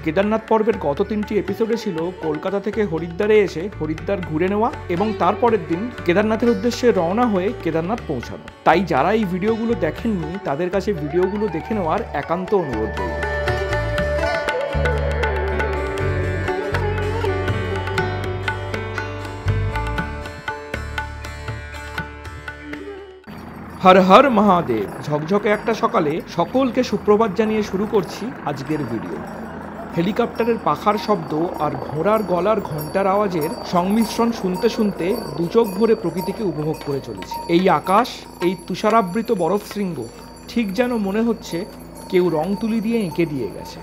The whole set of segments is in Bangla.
কেদারনাথ পর্বের গত 3টি এপিসোডে ছিল কলকাতা থেকে হরিদ্বারে এসে হরিদ্বার ঘুরে নেওয়া এবং তারপরের দিন কেদারনাথের উদ্দেশ্যে রওনা হয়ে কেদারনাথ পৌঁছানো। তাই যারা এই ভিডিওগুলো দেখেননি তাদের কাছে ভিডিওগুলো দেখে নেওয়ার একান্ত অনুরোধ রইল। হর হর মহাদেব। ঝকঝকে একটা সকালে সকলকে সুপ্রভাত জানিয়ে শুরু করছি আজকের ভিডিও। হেলিকপ্টারের পাখার শব্দ আর ঘোড়ার গলার ঘন্টার আওয়াজের সংমিশ্রণ শুনতে শুনতে দুচোখ ভরে প্রকৃতিকে উপভোগ করে চলেছি। এই আকাশ, এই তুষারাবৃত বরফ শৃঙ্গ, ঠিক যেন মনে হচ্ছে কেউ রং তুলি দিয়ে এঁকে দিয়ে গেছে।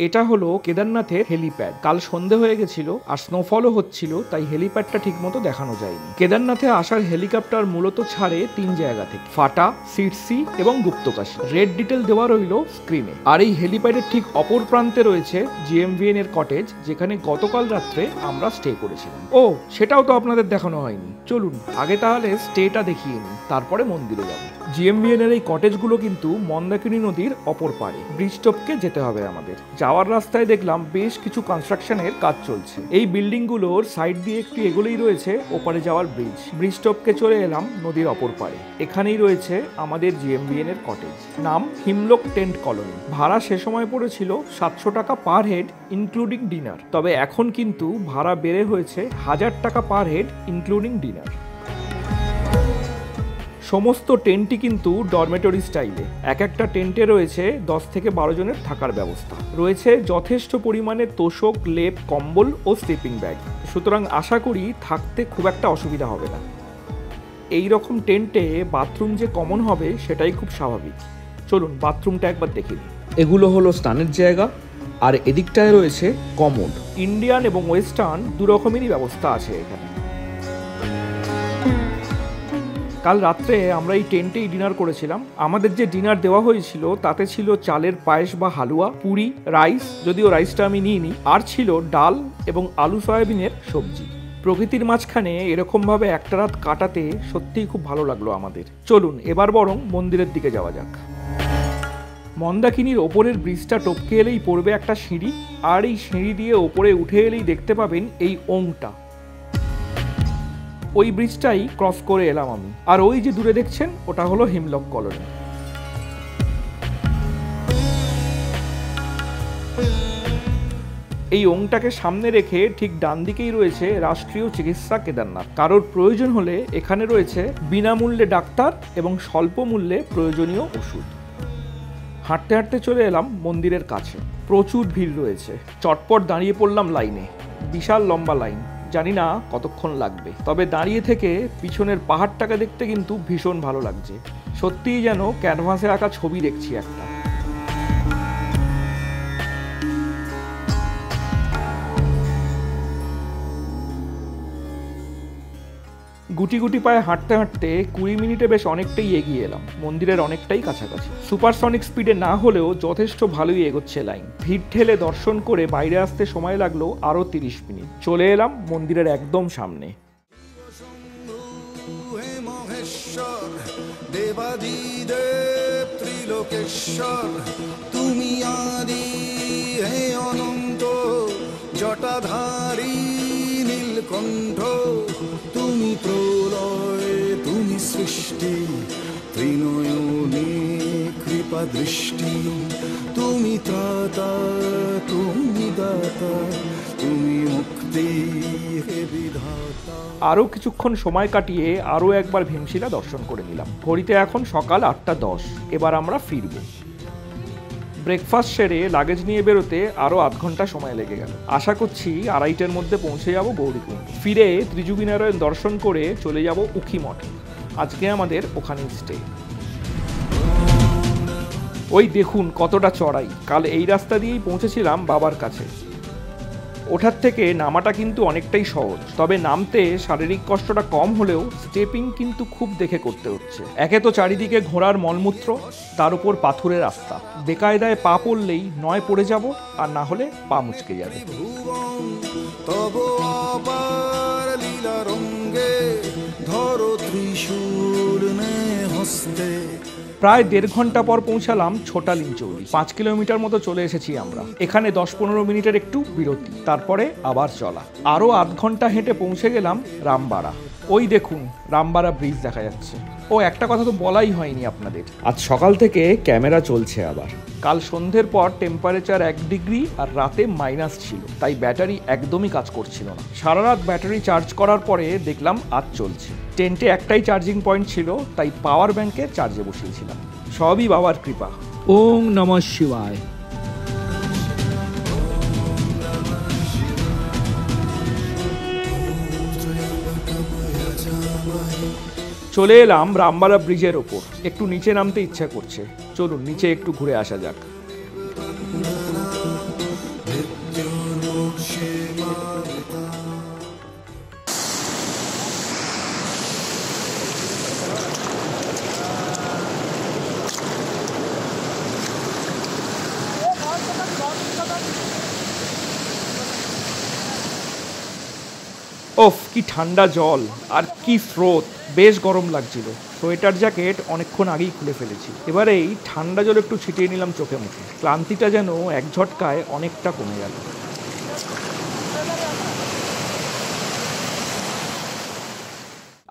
এটা হলো কেদারনাথের হেলিপ্যাড। কাল সন্ধে হয়ে গেছিল আর স্নোফলও হচ্ছিল, তাই হেলিপ্যাডটা ঠিক মতো দেখানো যায়নি। কেদারনাথে আসার হেলিকপ্টার মূলত ছাড়ে 3 জায়গা থেকে, ফাটা, সিটসি এবং গুপ্তকাশী। রেড ডিটেল দেওয়া রইল স্ক্রিনে। আর এই হেলিপ্যাডের ঠিক অপর প্রান্তে রয়েছে GMVN এর কটেজ, যেখানে গতকাল রাত্রে আমরা স্টে করেছিলাম। ও, সেটাও তো আপনাদের দেখানো হয়নি। চলুন আগে তাহলে স্টেটা দেখিয়ে নিই, তারপরে মন্দিরে যাব। GMVN এর এই কটেজগুলো কিন্তু মন্দাকিনী নদীর অপর পারে, ব্রিজ টপকে যেতে হবে আমাদের। যাওয়ার রাস্তায় দেখলাম বেশ কিছু কনস্ট্রাকশনের কাজ চলছে। এই বিল্ডিংগুলোর সাইড দিয়ে একটু এগোলেই রয়েছে ওপারে যাওয়ার ব্রিজ। ব্রিজ টপকে চলে এলাম নদীর অপর পারে। এখানেই রয়েছে আমাদের GMVN এর কটেজ, নাম হিমলোক টেন্ট কলোনি। ভাড়া সে সময় পড়েছিল 700 টাকা পার হেড ইনক্লুডিং ডিনার, তবে এখন কিন্তু ভাড়া বেড়ে হয়েছে 1000 টাকা পার হেড ইনক্লুডিং ডিনার। সমস্ত টেন্টই কিন্তু ডরমেটরি স্টাইলে। এক একটা টেন্টে রয়েছে 10 থেকে 12 জনের থাকার ব্যবস্থা। রয়েছে যথেষ্ট পরিমাণে তোষক, লেপ, কম্বল ও স্লিপিং ব্যাগ, সুতরাং আশা করি থাকতে খুব একটা অসুবিধা হবে না। এই রকম টেন্টে বাথরুম যে কমন হবে সেটাই খুব স্বাভাবিক। চলুন বাথরুমটা একবার দেখে নিই। এগুলো হলো স্নানের জায়গা, আর এদিকটায় রয়েছে কমোড। ইন্ডিয়ান এবং ওয়েস্টার্ন দুরকমেরই ব্যবস্থা আছে এখানে। কাল রাত্রে আমরা এই টেন্টেই ডিনার করেছিলাম। আমাদের যে ডিনার দেওয়া হয়েছিল তাতে ছিল চালের পায়েস বা হালুয়া, পুরি, রাইস, যদিও রাইসটা আমি নিইনি, আর ছিল ডাল এবং আলু সয়াবিনের সবজি। প্রকৃতির মাঝখানে এরকমভাবে একটা রাত কাটাতে সত্যিই খুব ভালো লাগলো আমাদের। চলুন এবার বরং মন্দিরের দিকে যাওয়া যাক। মন্দাকিনীর ওপরের ব্রিজটা টপকে এলেই পড়বে একটা সিঁড়ি, আর এই সিঁড়ি দিয়ে ওপরে উঠে এলেই দেখতে পাবেন এই ওংটা। ওই ব্রিজটাই ক্রস করে এলাম আমি। আর ওই যে দূরে দেখছেন ওটা হলো হিমলক কলোনি। এই ওংটাকে সামনে রেখে ঠিক ডান দিকেই রয়েছে রাষ্ট্রীয় চিকিৎসা কেদারনাথ। কারোর প্রয়োজন হলে এখানে রয়েছে বিনামূল্যে ডাক্তার এবং স্বল্প মূল্যে প্রয়োজনীয় ওষুধ। হাঁটতে হাঁটতে চলে এলাম মন্দিরের কাছে। প্রচুর ভিড় রয়েছে। চটপট দাঁড়িয়ে পড়লাম লাইনে। বিশাল লম্বা লাইন, জানি না কতক্ষণ লাগবে, তবে দাঁড়িয়ে থেকে পিছনের পাহাড়টাকে দেখতে কিন্তু ভীষণ ভালো লাগছে। সত্যিই যেন ক্যানভাসে আঁকা ছবি দেখছি একটা। গুটি গুটি পায়ে হাঁটতে হাঁটতে 20 মিনিটে বেশ অনেকটাই এগিয়ে এলাম। মন্দিরের অনেকটাই কাছাকাছি। সুপারসনিক স্পিডে না হলেও যথেষ্ট ভালোই এগোচ্ছে লাইন। ভিড় ঠেলে দর্শন করে বাইরে আসতে সময় লাগলো আরো 30 মিনিট। চলে এলাম মন্দিরের একদম সামনে। তুমি আদি হে অনন্ত, জটাধারী নীলকণ্ঠ, তুমি প্রলয়, তুমি সৃষ্টি, ত্রিনয়নে কৃপা দৃষ্টি, তুমি ত্রাতা, তুমি দাতা, তুমি মুক্তি হে বিধাতা। আরও কিছুক্ষণ সময় কাটিয়ে আরও একবার ভীমশিলা দর্শন করে নিলাম। ঘড়িতে এখন সকাল 8:10। এবার আমরা ফিরব। ব্রেকফাস্ট সেরে লাগেজ নিয়ে বেরোতে আরও আধ ঘন্টা সময় লেগে গেল। আশা করছি 2:30-এর মধ্যে পৌঁছে যাব গৌরীকুণ্ড। ফিরে ত্রিজুগিনারায়ণ দর্শন করে চলে যাব উখি মঠে। আজকে আমাদের ওখানেই স্টে। ওই দেখুন কতটা চড়াই। কাল এই রাস্তা দিয়েই পৌঁছেছিলাম বাবার কাছে। ওঠার থেকে নামাটা কিন্তু অনেকটাই সহজ, তবে নামতে শারীরিক কষ্টটা কম হলেও স্টেপিং কিন্তু খুব দেখে করতে হচ্ছে। একে তো চারিদিকে ঘোড়ার মলমূত্র, তার উপর পাথুরের রাস্তা। বেকায়দায় পা পড়লেই নয় পড়ে যাব, আর না হলে পা মুচকে যাবে। প্রায় 1.5 ঘন্টা পর পৌঁছালাম ছোটা লিঞ্চৌলি। 5 কিলোমিটার মতো চলে এসেছি আমরা। এখানে 10-15 মিনিটের একটু বিরতি, তারপরে আবার চলা। আরো আধ ঘন্টা হেঁটে পৌঁছে গেলাম রামবাড়া। ওই দেখুন রামবাড়া ব্রিজ দেখা যাচ্ছে। ও একটা কথা তো বলাই হয়নি আপনাদের, আজ সকাল থেকে ক্যামেরা চলছে আবার। কাল সন্ধ্যের পর টেম্পারেচার 1 ডিগ্রি আর রাতে মাইনাস ছিল, তাই ব্যাটারি একদমই কাজ করছিল না। সারা রাত ব্যাটারি চার্জ করার পরে দেখলাম আজ চলছে। টেন্টে একটাই চার্জিং পয়েন্ট ছিল, তাই পাওয়ার ব্যাংকে চার্জে বসিয়েছিলাম। সবই বাবার কৃপা। ওং নমঃ শিবায়। চলে এলাম রামবাড়া ব্রিজের ওপর। একটু নিচে নামতে ইচ্ছা করছে, চলুন নিচে একটু ঘুরে আসা যাক। ওফ, কি ঠান্ডা জল আর কি স্রোত, বেশ গরম লাগছিল। সোয়েটার জ্যাকেট অনেকক্ষণ আগেই খুলে ফেলেছি। এবারে এই ঠান্ডা জল একটু ছিটিয়ে নিলাম চোখে মুখে। ক্লান্তিটা যেন এক ঝটকায় অনেকটা কমে গেল।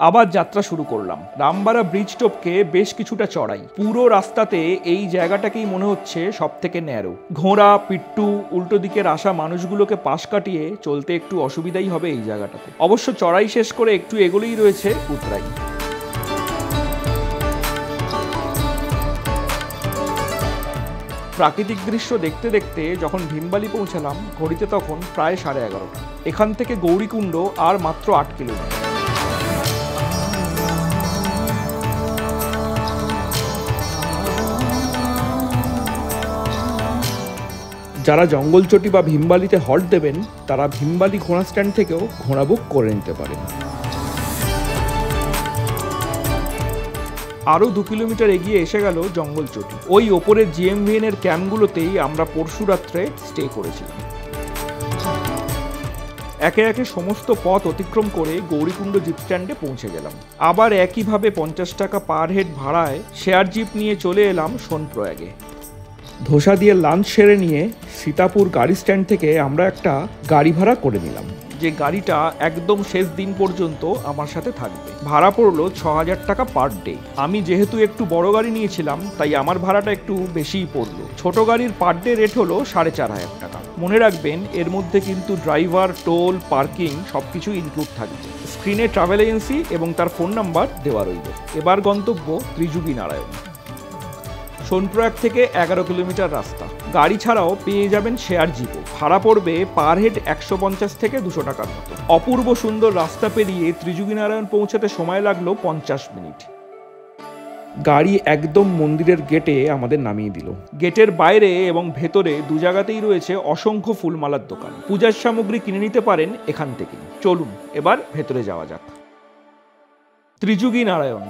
আবার যাত্রা শুরু করলাম। রামবাড়া ব্রিজ টপকে বেশ কিছুটা চড়াই। পুরো রাস্তাতে এই জায়গাটাকেই মনে হচ্ছে সব থেকে ন্যারো। ঘোড়া, পিট্টু, উল্টো দিকের আসা মানুষগুলোকে পাশ কাটিয়ে চলতে একটু অসুবিধাই হবে এই জায়গাটাতে। অবশ্য চড়াই শেষ করে একটু এগোলেই রয়েছে উতরাই। প্রাকৃতিক দৃশ্য দেখতে দেখতে যখন ভীমবালি পৌঁছালাম, ঘড়িতে তখন প্রায় 11:30। এখান থেকে গৌরীকুণ্ড আর মাত্র 8 কিলোমিটার। যারা জঙ্গলচটি বা ভীমবালিতে হল্ট দেবেন, তারা ভীমবালি ঘোড়া স্ট্যান্ড থেকেও ঘোড়া বুক করে নিতে পারেন। আরও 2 কিলোমিটার এগিয়ে এসে গেল জঙ্গলচটি। ওই ওপরের GMVN এর ক্যাম্পগুলোতেই আমরা পরশু রাত্রে স্টে করেছিলাম। একে একে সমস্ত পথ অতিক্রম করে গৌরীকুণ্ড জিপ স্ট্যান্ডে পৌঁছে গেলাম। আবার একইভাবে 50 টাকা পার হেড ভাড়ায় শেয়ার জিপ নিয়ে চলে এলাম সোনপ্রয়াগে। ধোসা দিয়ে লাঞ্চ সেরে নিয়ে সীতাপুর গাড়ি স্ট্যান্ড থেকে আমরা একটা গাড়ি ভাড়া করে নিলাম, যে গাড়িটা একদম শেষ দিন পর্যন্ত আমার সাথে থাকবে। ভাড়া পড়লো 6000 টাকা পার ডে। আমি যেহেতু একটু বড় গাড়ি নিয়েছিলাম, তাই আমার ভাড়াটা একটু বেশিই পড়লো। ছোট গাড়ির পার ডে রেট হলো 4500 টাকা। মনে রাখবেন, এর মধ্যে কিন্তু ড্রাইভার, টোল, পার্কিং সবকিছু ইনক্লুড থাকবে। স্ক্রিনে ট্রাভেল এজেন্সি এবং তার ফোন নাম্বার দেওয়া রইল। এবার গন্তব্য ত্রিযুগী নারায়ণ। সোনপ্রয়াগ থেকে 11 কিলোমিটার রাস্তা। গাড়ি ছাড়াও পেয়ে যাবেন শেয়ার জিপও। ভাড়া পড়বে পার হেড 150 থেকে 200 টাকার মতো। অপূর্ব সুন্দর রাস্তা পেরিয়ে ত্রিযুগী নারায়ণ পৌঁছাতে সময় লাগলো 50 মিনিট। গাড়ি একদম মন্দিরের গেটে আমাদের নামিয়ে দিল। গেটের বাইরে এবং ভেতরে 2 জায়গাতেই রয়েছে অসংখ্য ফুলমালার দোকান। পূজার সামগ্রী কিনে নিতে পারেন এখান থেকেই। চলুন এবার ভেতরে যাওয়া যাক। ত্রিযুগী নারায়ণ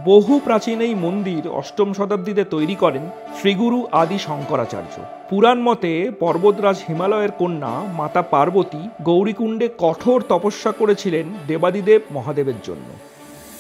বহু প্রাচীন এই মন্দির 8ম শতাব্দীতে তৈরি করেন শ্রীগুরু আদি শঙ্করাচার্য। পুরাণ মতে পর্বতরাজ হিমালয়ের কন্যা মাতা পার্বতী গৌরীকুণ্ডে কঠোর তপস্যা করেছিলেন দেবাদিদেব মহাদেবের জন্য।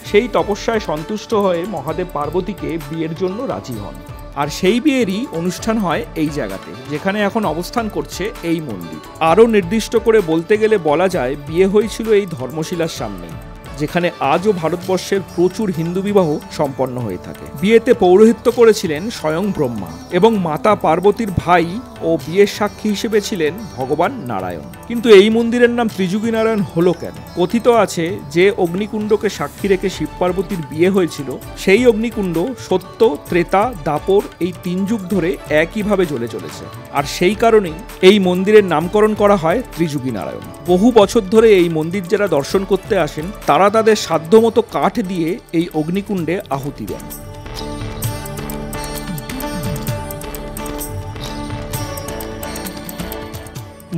সেই তপস্যায় সন্তুষ্ট হয়ে মহাদেব পার্বতীকে বিয়ের জন্য রাজি হন। আর সেই বিয়েরই অনুষ্ঠান হয় এই জায়গাতে, যেখানে এখন অবস্থান করছে এই মন্দির। আরও নির্দিষ্ট করে বলতে গেলে বলা যায়, বিয়ে হয়েছিল এই ধর্মশিলার সামনেই, যেখানে আজও ভারতবর্ষের প্রচুর হিন্দু বিবাহ সম্পন্ন হয়ে থাকে। বিয়েতে পৌরোহিত্য করেছিলেন স্বয়ং ব্রহ্মা এবং মাতা পার্বতীর ভাই ও বিয়ের সাক্ষী হিসেবে ছিলেন ভগবান নারায়ণ। কিন্তু এই মন্দিরের নাম ত্রিযুগী নারায়ণ হলো কেন? কথিত আছে যে অগ্নিকুণ্ডকে সাক্ষী রেখে শিব পার্বতীর বিয়ে হয়েছিল, সেই অগ্নিকুণ্ড সত্য, ত্রেতা, দাপর এই 3 যুগ ধরে একইভাবে জ্বলে চলেছে। আর সেই কারণেই এই মন্দিরের নামকরণ করা হয় ত্রিযুগী নারায়ণ। বহু বছর ধরে এই মন্দির যারা দর্শন করতে আসেন, তারা তাদের সাধ্যমতো কাঠ দিয়ে এই অগ্নিকুণ্ডে আহুতি দেন।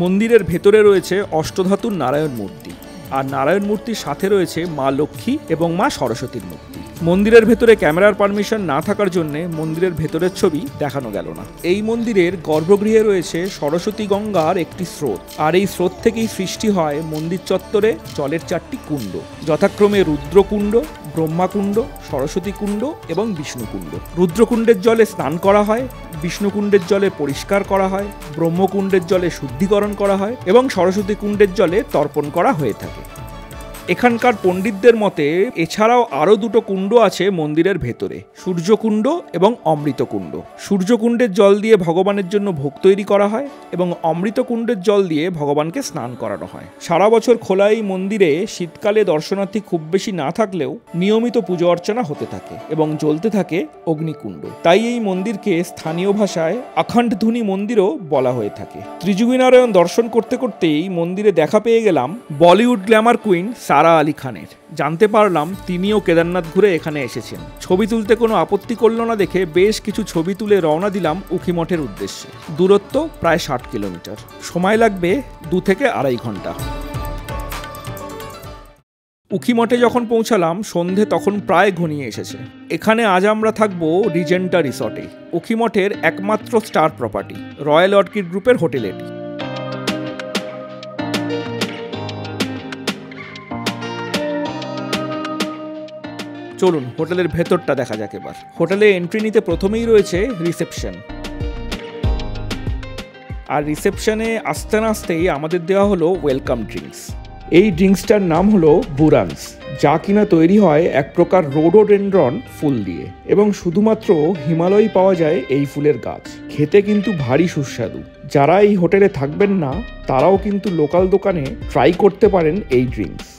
মন্দিরের ভেতরে রয়েছে অষ্টধাতুর নারায়ণ মূর্তি, আর নারায়ণ মূর্তির সাথে রয়েছে মা লক্ষ্মী এবং মা সরস্বতীর মূর্তি। মন্দিরের ভেতরে ক্যামেরার পারমিশন না থাকার জন্য মন্দিরের ভেতরের ছবি দেখানো গেল না। এই মন্দিরের গর্ভগৃহে রয়েছে সরস্বতী গঙ্গার একটি স্রোত, আর এই স্রোত থেকেই সৃষ্টি হয় মন্দির চত্বরে জলের 4টি কুণ্ড, যথাক্রমে রুদ্রকুণ্ড, ব্রহ্মাকুণ্ড, সরস্বতী কুণ্ড এবং বিষ্ণুকুণ্ড। রুদ্রকুণ্ডের জলে স্নান করা হয়, বিষ্ণুকুণ্ডের জলে পরিষ্কার করা হয়, ব্রহ্মকুণ্ডের জলে শুদ্ধিকরণ করা হয় এবং সরস্বতী কুণ্ডের জলে তর্পণ করা হয়ে থাকে। এখানকার পণ্ডিতদের মতে এছাড়াও আরও দুটো কুণ্ড আছে মন্দিরের ভেতরে, সূর্যকুণ্ড এবং অমৃতকুণ্ড। সূর্যকুণ্ডের জল দিয়ে ভগবানের জন্য ভোগ তৈরি করা হয় এবং অমৃতকুণ্ডের জল দিয়ে ভগবানকে স্নান করানো হয়। সারা বছর খোলা এই মন্দিরে শীতকালে দর্শনার্থী খুব বেশি না থাকলেও নিয়মিত পুজো অর্চনা হতে থাকে এবং জ্বলতে থাকে অগ্নিকুণ্ড। তাই এই মন্দিরকে স্থানীয় ভাষায় আখণ্ডধ্বনি মন্দিরও বলা হয়ে থাকে। ত্রিযুগীনারায়ণ দর্শন করতে করতেই মন্দিরে দেখা পেয়ে গেলাম বলিউড গ্ল্যামার কুইন সারা আলী খানের। জানতে পারলাম তিনিও কেদারনাথ ঘুরে এখানে এসেছেন। ছবি তুলতে কোনো আপত্তি করল না দেখে বেশ কিছু ছবি তুলে রওনা দিলাম উখিমঠের উদ্দেশ্যে। দূরত্ব প্রায় 60 কিলোমিটার, সময় লাগবে 2 থেকে 2.5 ঘন্টা। উখিমঠে যখন পৌঁছালাম সন্ধে তখন প্রায় ঘনিয়ে এসেছে। এখানে আজ আমরা থাকবো রিজেন্টা রিসর্টে, উখিমঠের একমাত্র স্টার প্রপার্টি রয়্যাল অর্কিড গ্রুপের হোটেল এটি। চলুন হোটেলের ভেতরটা দেখা যাক এবার। হোটেলে এন্ট্রি নিতে প্রথমেই রয়েছে রিসেপশন, আর রিসেপশনে আসতে না আসতেই আমাদের দেওয়া হলো ওয়েলকাম ড্রিঙ্কস। এই ড্রিঙ্কসটার নাম হলো বুরান্স, যা কিনা তৈরি হয় এক প্রকার রোডোডেনড্রন ফুল দিয়ে এবং শুধুমাত্র হিমালয়ে পাওয়া যায় এই ফুলের গাছ। খেতে কিন্তু ভারী সুস্বাদু। যারা এই হোটেলে থাকবেন না তারাও কিন্তু লোকাল দোকানে ট্রাই করতে পারেন এই ড্রিঙ্কস।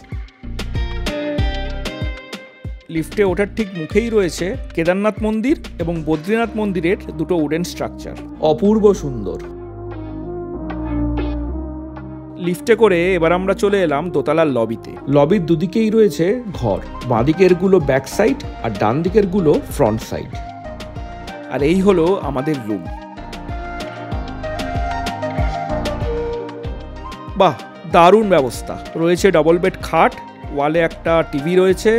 লিফটে ওঠার ঠিক মুখেই রয়েছে কেদারনাথ মন্দির এবং বদ্রীনাথ মন্দিরের দুটো উডেন স্ট্রাকচার, অপূর্ব সুন্দর। লিফটে করে এবার আমরা চলে এলাম দোতলার লবিতে। লবির দুদিকেই রয়েছে ঘর, বাঁদিকের গুলো ব্যাক সাইড আর ডান দিকের গুলো ফ্রন্ট সাইড। আর এই হলো আমাদের রুম। বাহ, দারুণ ব্যবস্থা। রয়েছে ডবল বেড খাট, ওয়ালে একটা টিভি রয়েছে,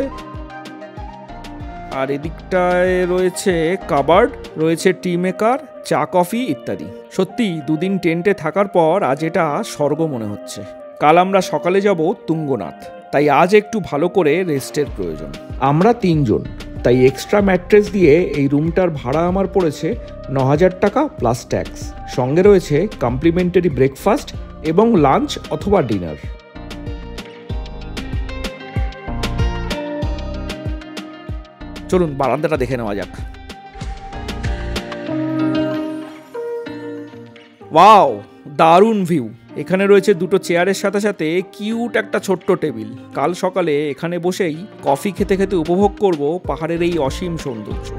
আর এদিকটায় রয়েছে কাবার্ড, রয়েছে টি মেকার, চা কফি ইত্যাদি। সত্যি 2 দিন টেন্টে থাকার পর আজ এটা স্বর্গ মনে হচ্ছে। কাল আমরা সকালে যাব তুঙ্গনাথ, তাই আজ একটু ভালো করে রেস্টের প্রয়োজন। আমরা 3 জন, তাই এক্সট্রা ম্যাট্রেস দিয়ে এই রুমটার ভাড়া আমার পড়েছে 9,000 টাকা প্লাস ট্যাক্স। সঙ্গে রয়েছে কমপ্লিমেন্টারি ব্রেকফাস্ট এবং লাঞ্চ অথবা ডিনার। চলুন বারান্দাটা দেখে নেওয়া যাক। ওয়াও, দারুণ ভিউ। এখানে রয়েছে দুটো চেয়ারের সাথে সাথে কিউট একটা ছোট্ট টেবিল। কাল সকালে এখানে বসেই কফি খেতে খেতে উপভোগ করব পাহাড়ের এই অসীম সৌন্দর্য।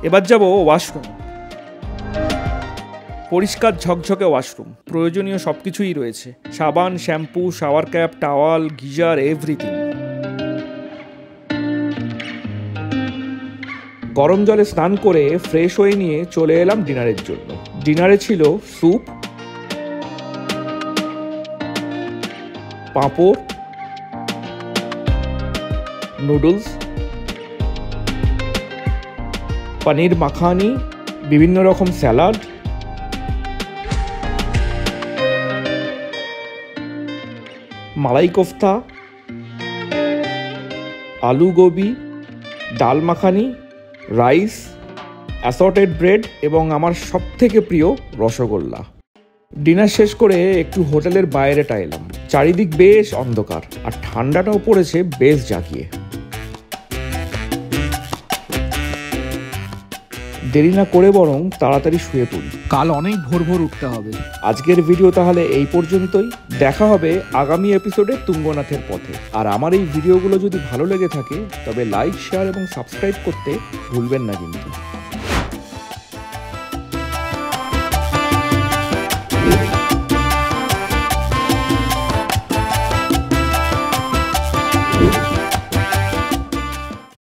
এবার যাব ওয়াশরুম। পরিষ্কার ঝকঝকে ওয়াশরুম, প্রয়োজনীয় সবকিছুই রয়েছে, সাবান, shampoo, shower cap, towel, geyser, everything. গরম জলে স্নান করে ফ্রেশ হয়ে নিয়ে চলে এলাম ডিনারের জন্য। ডিনারে ছিল স্যুপ, পাঁপড়, নুডলস, পনির মাখানি, বিভিন্ন রকম স্যালাড, মালাই কোফতা, আলু গোবি, ডাল মাখানি, রাইস, অ্যাসর্টেড ব্রেড এবং আমার সবথেকে প্রিয় রসগোল্লা। ডিনার শেষ করে একটু হোটেলের বাইরেটা এলাম। চারিদিক বেশ অন্ধকার আর ঠান্ডাটাও পড়েছে বেশ জাঁকিয়ে। দেরি না করে বরং তাড়াতাড়ি শুয়ে পড়ি, কাল অনেক ভোর ভোর উঠতে হবে। আজকের ভিডিও তাহলে এই পর্যন্তই। দেখা হবে আগামী এপিসোডে তুঙ্গনাথের পথে। আর আমার এই ভিডিওগুলো যদি ভালো লেগে থাকে তবে লাইক, শেয়ার এবং সাবস্ক্রাইব করতে ভুলবেন না কিন্তু।